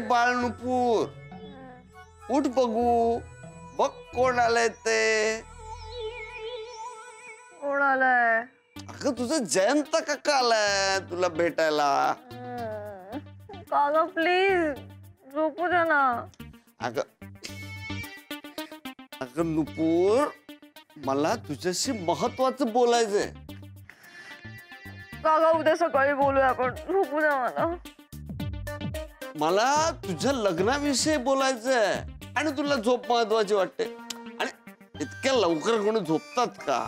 बाळ नुपूर, उठ बघू, बघ कोण आलंय ते. कोण आलंय? अगं तुझं जयंत काका आलाय तुला भेटायला. काका प्लीज झोपू दे ना. अगं नुपूर, मला तुझ्याशी महत्वाचं बोलायचंय. काका उद्या सकाळी बोलूया आपण, झोपू दे मला. मला तुझ्या लग्नाविषयी बोलायचंय आणि तुला झोप महत्वाची वाटते. आणि इतक्या लवकर कोणी झोपतात का?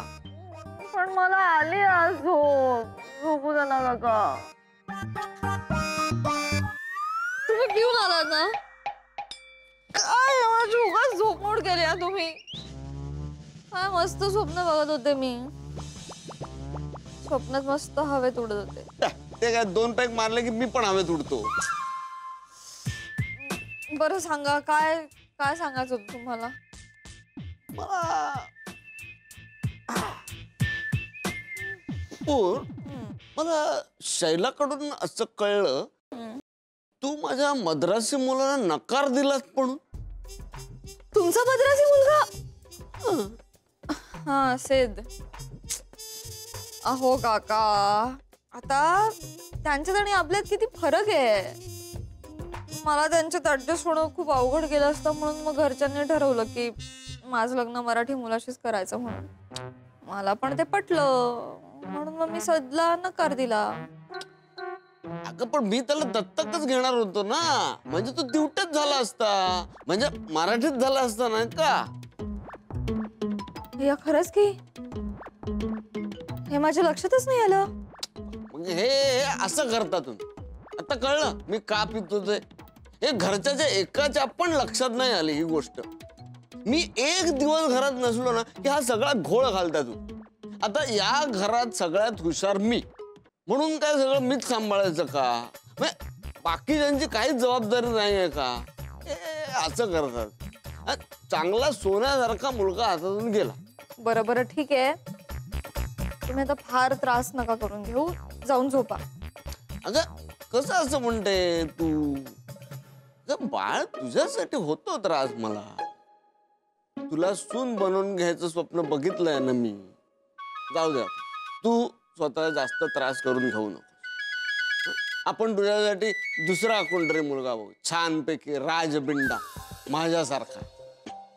पण मला आली आज झोप, झोपू दे ना काका. तुम्ही घेऊन आलात ना? काय माझी उगाच झोपमोड केली तुम्ही. काय मस्त स्वप्न बघत होते मी. स्वप्नात मस्त हवेत उडत होते. ते काय 2 पॅक मारले की मी पण हवेत उडतो. बरं सांगा, काय काय सांगायचं होतं तुम्हाला? मला शैलाकडून असं कळलं तू माझ्या मद्रासी मुलाला नकार दिलास. पण तुमचा मद्रासी मुलगा? हा सेद. अहो काका, आता त्यांच्यात आणि आपल्यात किती फरक आहे. मला त्यांच्यात ऍडजस्ट होणं खूप अवघड गेलं असतं, म्हणून मग घरच्यांनी ठरवलं की माझं लग्न मराठी मुलाशीच करायचं म्हणून. मला पण ते पटलं, म्हणून मग मी सदला नकार दिला. अगं पण मी त्याला दत्तकच घेणार होतो ना, म्हणजे तो दिवटच झाला असता, म्हणजे मराठीत झाला असता नाही का? हे खरंच की हे माझ्या लक्षातच नाही आलं. मग हे असं करता तुम्ही. आता कळलं मी का पितो ते. हे घरच्याच्या एकाच्या पण लक्षात नाही आली ही गोष्ट. मी एक दिवस घरात नसलो ना की हा सगळा घोळ घालता तू. आता या घरात सगळ्यात हुशार मी, म्हणून काय सगळं मीच सांभाळायचं का? बाकी ज्यांची काहीच जबाबदारी नाहीये का? असं करतात. चांगला सोन्यासारखा मुलगा हातातून गेला. बरं बरं ठीक आहे, तुम्ही आता फार त्रास नका करून घेऊ, जाऊन झोपा. अगं कसं असं म्हणते तू? बाळ तुझ्यासाठी होतो त्रास. मला तुला सून बनवून घ्यायचं स्वप्न बघितलंय ना मी. जाऊ दे, तू स्वतः जास्त त्रास करून घेऊ नको. आपण तुझ्यासाठी दुसरा कोणतरी मुलगा बघू, छानपैकी राजबिंडा माझ्यासारखा.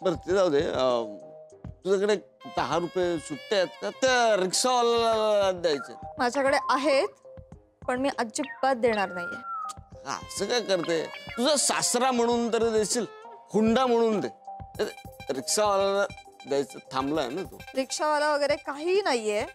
बरं ते जाऊ दे, तुझ्याकडे 10 रुपये सुट्टे आहेत का? त्या रिक्षावाल्याला द्यायचे. माझ्याकडे आहेत, पण मी अजिबात देणार नाहीये. असं काय करते? तुझा सासरा म्हणून तरी देशील, हुंडा म्हणून दे. रिक्षावाल्याला द्यायचं थांबलाय ना तू. रिक्षावाला वगैरे काही नाहीये,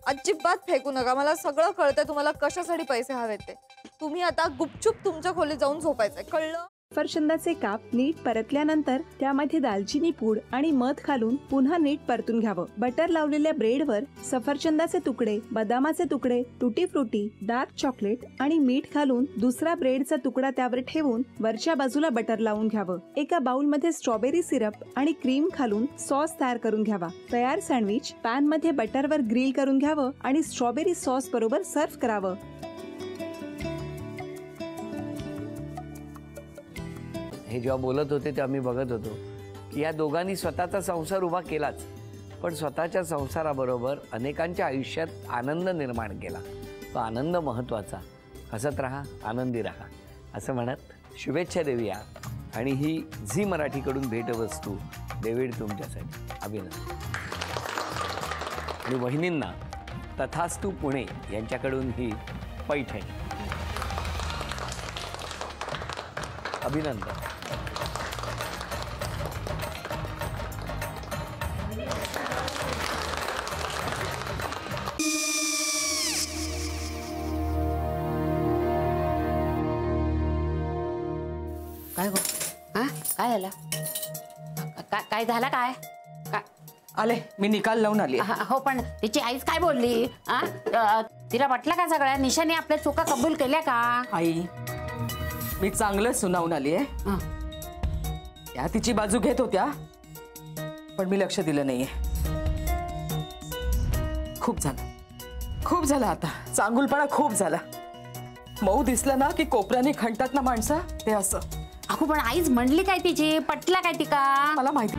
अजिबात फेकू नका. मला सगळं कळतंय तुम्हाला कशासाठी पैसे हवेत ते. तुम्ही आता गुपचूप तुमच्या खोलीत जाऊन झोपायचंय, कळलं? सफरचंदाचे काप नीट परतल्यानंतर त्यामध्ये दालचिनी पूड आणि मध घालून पुन्हा नीट परतून घ्यावं. बटर लावलेल्या ब्रेडवर सफरचंदाचे तुकडे, बदामाचे तुकडे, टुटी फ्रुटी, डार्क चॉकलेट आणि मीठ घालून दुसरा ब्रेडचा तुकडा त्यावर ठेवून वरच्या बाजूला बटर लावून घ्यावं. एका बाउलमध्ये स्ट्रॉबेरी सिरप आणि क्रीम घालून सॉस तयार करून घ्यावा. तयार सँडविच पॅन मध्ये बटरवर ग्रिल करून घ्यावं आणि स्ट्रॉबेरी सॉस बरोबर सर्व्ह करावं. हे जेव्हा बोलत होते तेव्हा मी बघत होतो की या दोघांनी स्वतःचा संसार उभा केलाच, पण स्वतःच्या संसाराबरोबर अनेकांच्या आयुष्यात आनंद निर्माण केला. तो आनंद महत्त्वाचा. हसत राहा, आनंदी राहा असं म्हणत शुभेच्छा देऊया. आणि ही झी मराठीकडून भेटवस्तू डेव्हिड तुमच्यासाठी. अभिनंदन. आणि वहिनींना तथास्तू पुणे यांच्याकडून ही पैठणी. अभिनंदन. काय गो? हा काय झालं? काय झालं? काय आले मी निकाल लावून आली. हो पण तिची आईच काय बोलली? तिला वाटलं का सगळ्या निशाने आपल्या चुका कबूल केल्या का? आई मी चांगलं सुनावून आली आहे. त्या तिची बाजू घेत होत्या पण मी लक्ष दिलं नाहीये. खूप झालं आता. चांगुलपणा खूप झाला. मऊ दिसलं ना की कोपऱ्याने खणतात ना माणसं, ते असं. अगो पण आईच म्हणली काय तिची, पटला काय तिका? मला माहिती.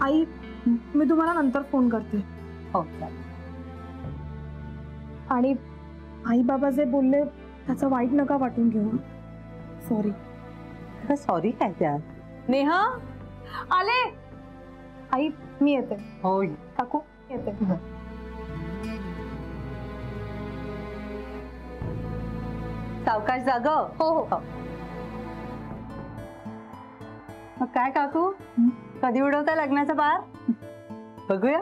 आई मी तुम्हाला नंतर फोन करते. हो आणि आई बाबा जे बोलले त्याचं वाईट नका वाटून घेऊ. सॉरी. सॉरी काय त्यात? नेहा आले. आई मी येते. हो काकू येते. सावकाश जाग. हो हो. मग काय काकू, कधी उडवता लग्नाचा बार? बघूया.